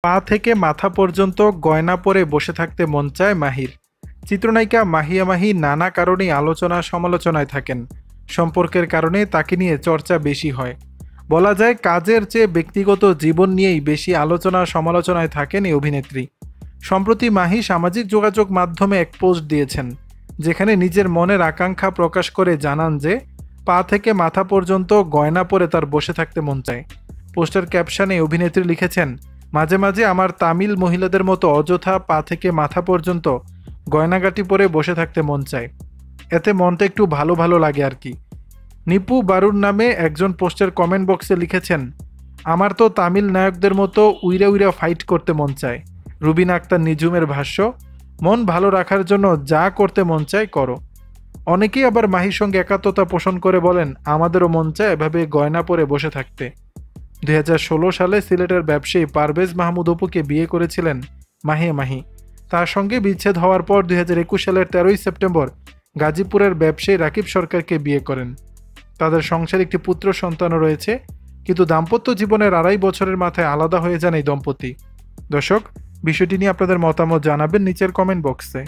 পা থেকে মাথা পর্যন্ত গয়না পরে বসে থাকতে মন চায় মাহির। চিত্রনায়িকা মাহিয়া মাহি নানা কারণেই আলোচনা সমালোচনায় থাকেন। সম্পর্কের কারণে তাকে নিয়ে চর্চা বেশি হয়। বলা যায় কাজের চেয়ে ব্যক্তিগত জীবন নিয়েই বেশি আলোচনা সমালোচনায় থাকেন এই অভিনেত্রী। সম্প্রতি মাহি সামাজিক যোগাযোগ মাধ্যমে এক পোস্ট দিয়েছেন, যেখানে নিজের মনের আকাঙ্ক্ষা প্রকাশ করে জানান যে পা থেকে মাথা পর্যন্ত গয়না পরে তার বসে থাকতে মন চায়। পোস্টের ক্যাপশনে অভিনেত্রী লিখেছেন, মাঝে মাঝে আমার তামিল মহিলাদের মতো অযথা পা থেকে মাথা পর্যন্ত গয়নাগাটি পরে বসে থাকতে মন চায়। এতে মনটা একটু ভালো ভালো লাগে আর কি। নিপু বারুর নামে একজন পোস্টের কমেন্ট বক্সে লিখেছেন, আমার তো তামিল নায়কদের মতো উইরা উইরা ফাইট করতে মন চায়। রুবিনা আক্তার নিজুমের ভাষ্য, মন ভালো রাখার জন্য যা করতে মন চায় করো। অনেকেই আবার মাহির সঙ্গে একাত্মতা পোষণ করে বলেন, আমাদেরও মন চায় এভাবে গয়না পরে বসে থাকতে। 2016 সালে সিলেটের ব্যবসায়ী পারভেজ মাহমুদ অপুকে বিয়ে করেছিলেন মাহিয়া মাহি। তার সঙ্গে বিচ্ছেদ হওয়ার পর 2021 সালের 13ই সেপ্টেম্বর গাজীপুরের ব্যবসায়ী রাকিব সরকারকে বিয়ে করেন। তাদের সংসারে একটি পুত্র সন্তানও রয়েছে, কিন্তু দাম্পত্য জীবনের 2.5 বছরের মাথায় আলাদা হয়ে যান এই দম্পতি। দর্শক, বিষয়টি নিয়ে আপনাদের মতামত জানাবেন নিচের কমেন্ট বক্সে।